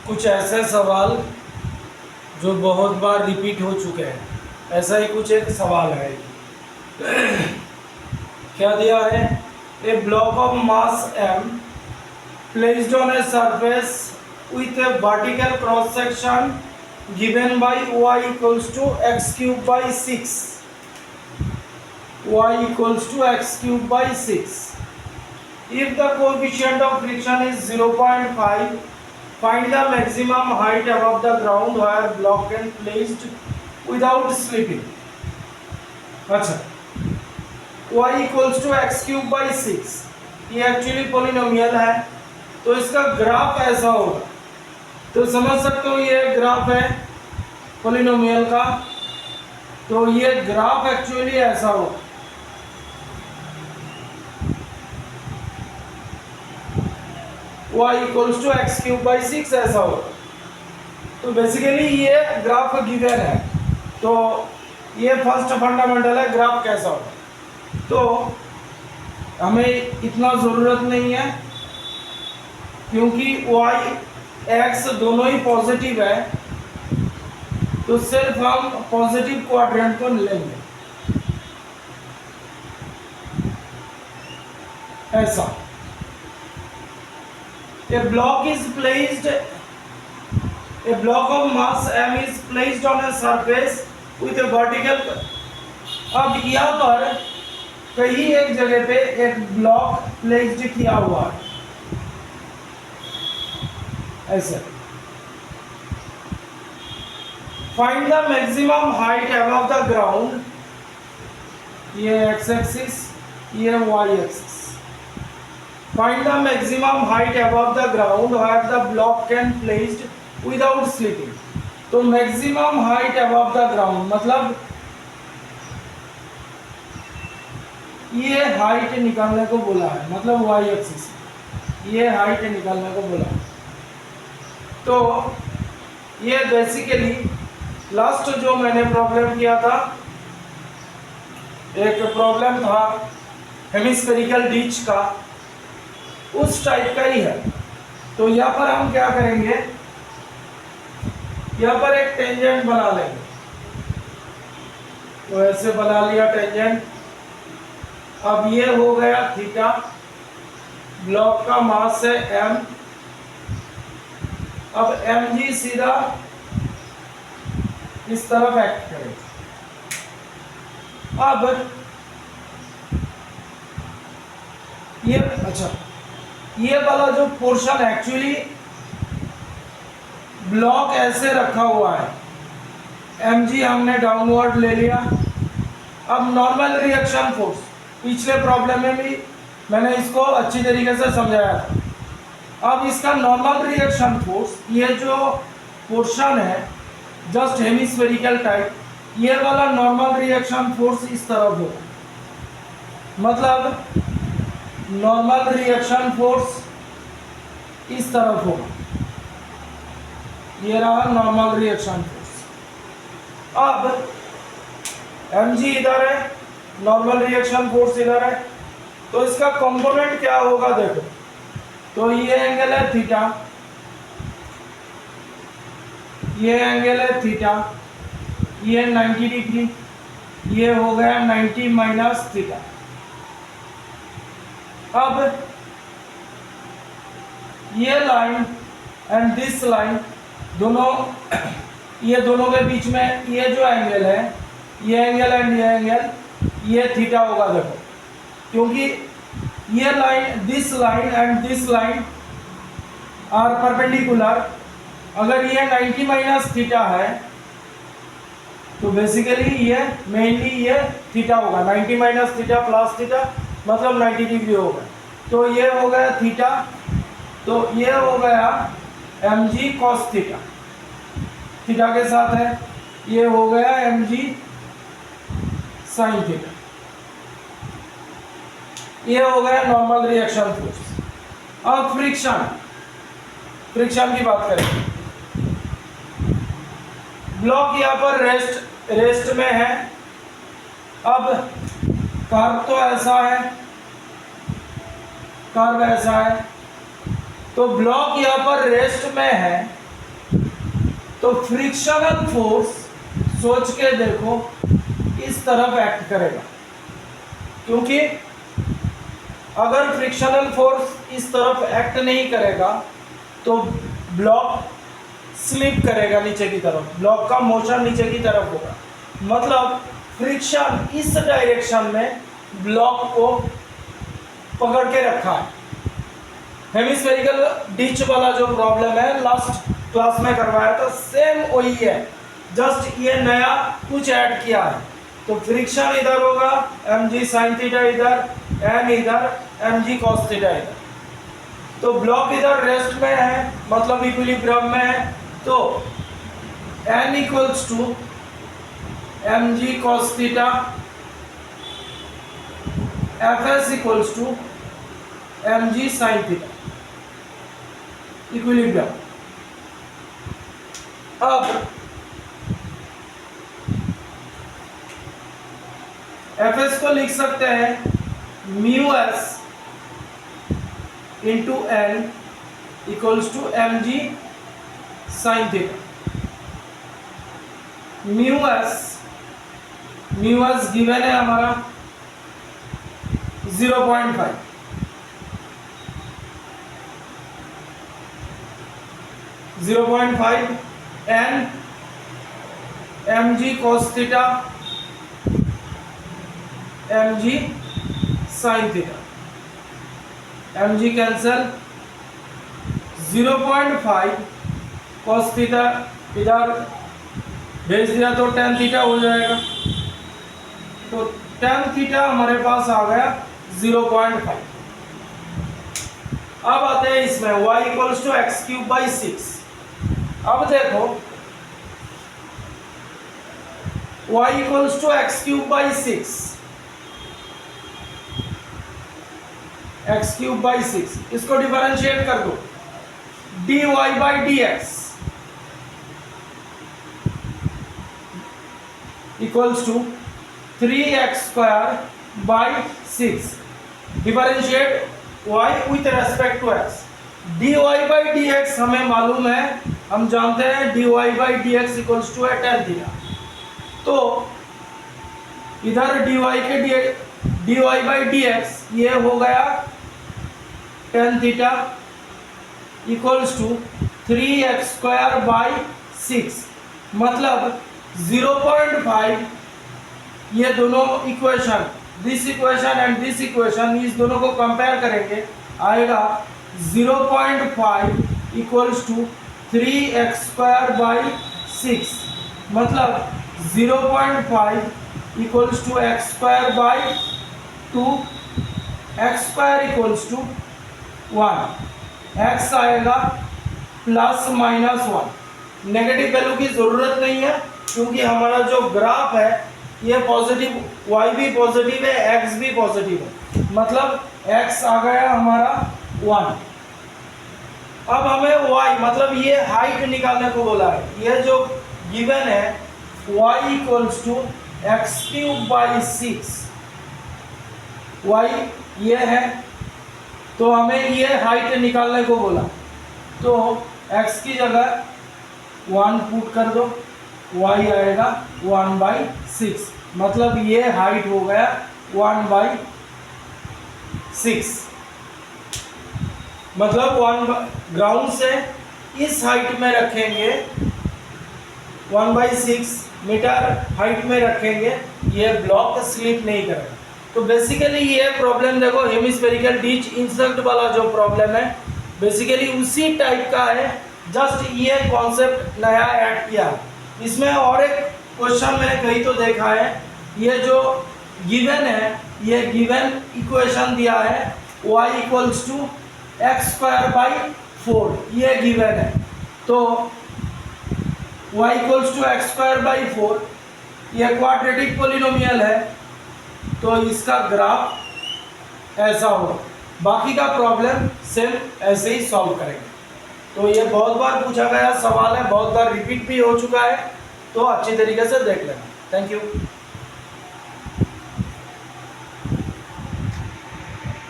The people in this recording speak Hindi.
कुछ ऐसे सवाल जो बहुत बार रिपीट हो चुके हैं, ऐसा ही कुछ एक सवाल है। क्या दिया है? A block of mass m placed on a surface with a vertical cross section given by y equals to x cube by 6. Y equals to x cube by 6. If the coefficient of friction is 0.5, find the maximum height above the ground where block can placed without slipping. अच्छा, y equals to x cube by 6 ये एक्चुअली पोलिनोमियल है, तो इसका ग्राफ ऐसा होगा। तो समझ सकते हो ये ग्राफ है पोलिनोमियल का, तो ये ग्राफ एक्चुअली ऐसा होगा। y equals to x cube by 6 ऐसा होगा। तो बेसिकली ये ग्राफ गिवन है, तो ये फर्स्ट फंडामेंटल है ग्राफ कैसा होगा। तो हमें इतना ज़रूरत नहीं है क्योंकि y x दोनों ही पॉजिटिव है, तो सिर्फ हम पॉजिटिव क्वाड्रेंट को लेंगे ऐसा। A block of mass m is placed on a surface with a vertical। अब यहाँ पर कहीं एक जगह पे एक ब्लॉक प्लेस्ड किया हुआ है ऐसे। Find the maximum height above the ground, ये एक्स एक्सिस, ये y axis. Find the maximum height above the ground where the block can placed without slipping। तो maximum height above the ground मतलब ये हाइट निकालने को बोला है, मतलब y एक्सिस ये हाइट निकालने को बोला है। तो ये बेसिकली लास्ट जो मैंने प्रॉब्लम किया था, एक प्रॉब्लम था हेमिस्फेरिकल डिच का, उस टाइप का ही है। तो यहाँ पर हम क्या करेंगे, यहाँ पर एक टेंजेंट बना लेंगे। तो ऐसे बना लिया टेंजेंट। अब ये हो गया थीटा, ब्लॉक का मास है m। अब mg सीधा इस तरफ एक्ट करेगा। अब ये अच्छा, ये वाला जो पोर्शन एक्चुअली ब्लॉक ऐसे रखा हुआ है, mg हमने डाउनवर्ड ले लिया। अब नॉर्मल रिएक्शन फोर्स, पिछले प्रॉब्लम में भी मैंने इसको अच्छी तरीके से समझाया था। अब इसका नॉर्मल रिएक्शन फोर्स, ये जो पोर्शन है जस्ट हेमिस्फेरिकल टाइप, ये वाला नॉर्मल रिएक्शन फोर्स इस तरफ होगा। मतलब नॉर्मल रिएक्शन फोर्स इस तरफ होगा, ये रहा नॉर्मल रिएक्शन फोर्स। अब mg इधर है, नॉर्मल रिएक्शन फोर्स इधर है, तो इसका कंपोनेंट क्या होगा देखो। तो ये एंगल है थीटा, ये एंगल है थीटा, ये 90 डिग्री, ये हो गया 90 माइनस थीटा। अब ये लाइन एंड दिस लाइन दोनों, ये दोनों के बीच में ये जो एंगल है, ये एंगल एंड ये एंगल, ये थीटा होगा देखो, क्योंकि ये line, this line and this line are perpendicular. अगर ये 90 माइनस थीटा है तो बेसिकली ये मेनली ये थीटा होगा, 90 माइनस थीटा प्लस थीटा मतलब 90 डिग्री होगा। तो ये हो गया थीटा, तो ये हो गया mg cos थीटा, थीटा के साथ है, ये हो गया mg sin थीटा। ये हो गया नॉर्मल रिएक्शन फोर्स। अब फ्रिक्शन की बात करें। ब्लॉक यहाँ पर रेस्ट में है। अब कर्व तो ऐसा है, कर्व ऐसा है, तो ब्लॉक यहाँ पर रेस्ट में है, तो फ्रिक्शनल फोर्स सोच के देखो इस तरफ एक्ट करेगा, क्योंकि अगर फ्रिक्शनल फोर्स इस तरफ एक्ट नहीं करेगा तो ब्लॉक स्लिप करेगा नीचे की तरफ, ब्लॉक का मोशन नीचे की तरफ होगा। मतलब फ्रिक्शन इस डायरेक्शन में ब्लॉक को पकड़ के रखा है। हेमिस्फेरिकल डिच वाला जो प्रॉब्लम है लास्ट क्लास में करवाया था, सेम वही है, जस्ट ये नया कुछ ऐड किया है। तो फ्रिक्शन इधर होगा, mg sin थीटा इधर, n इधर, mg cos थीटा इधर। तो ब्लॉक इधर रेस्ट में है, मतलब इक्विलिब्रियम में है, तो n equals to mg cos theta, fs equals to mg sin theta, equilibrium. अब fs को लिख सकते हैं mu s into n equals to mg sine theta. Mu s given है हमारा 0.5, एन mg cos theta, mg sin theta, mg cancel, 0.5 cos theta इधर भेज दिया तो tan थीटा हो जाएगा। तो tan थीटा हमारे पास आ गया 0.5। अब आते हैं इसमें y equals to x cube by 6। अब देखो y equals to x cube by 6, x cube by 6, इसको डिफरेंशिएट कर दो, dy by d x equals to 3x square by 6, differentiate y with respect to x। dy by d x हमें मालूम है, हम जानते हैं dy by d x equals to tan theta. तो इधर dy बाई डी एक्स ये हो गया tan theta equals to 3x square by 6, मतलब 0.5, ये दोनों equation, this equation and this equation, इस दोनों को कंपेयर करेंगे, आएगा 0.5 equals to 3x square by 6, मतलब 0.5 equals to x square by 2, x square equals to 1, x आएगा प्लस माइनस 1। नेगेटिव वैल्यू की ज़रूरत नहीं है क्योंकि हमारा जो ग्राफ है ये पॉजिटिव, y भी पॉजिटिव है, x भी पॉजिटिव है, मतलब x आ गया हमारा 1। अब हमें y मतलब ये हाइट निकालने को बोला है, ये जो गिवन है y equals to x cube by 6, y ये है, तो हमें ये हाइट निकालने को बोला, तो x की जगह 1 पुट कर दो, y आएगा 1/6, मतलब ये हाइट हो गया 1/6, मतलब 1 ग्राउंड से इस हाइट में रखेंगे, 1/6 मीटर हाइट में रखेंगे, ये ब्लॉक स्लिप नहीं करेगा। तो बेसिकली ये प्रॉब्लम देखो, हेमिस्फेरिकल डिच इंसर्ट वाला जो प्रॉब्लम है बेसिकली उसी टाइप का है, जस्ट ये कॉन्सेप्ट नया ऐड किया। इसमें और एक क्वेश्चन मैंने कहीं तो देखा है, ये जो गिवन है, ये गिवन इक्वेशन दिया है y equals to x square by 4, ये गिवन है, तो y equals to x square by 4, ये क्वाड्रेटिक पॉलिनोमियल है, तो इसका ग्राफ ऐसा होगा। बाकी का प्रॉब्लम सेम ऐसे ही सॉल्व करेंगे। तो ये बहुत बार पूछा गया सवाल है, बहुत बार रिपीट भी हो चुका है, तो अच्छी तरीके से देख लेना। Thank you.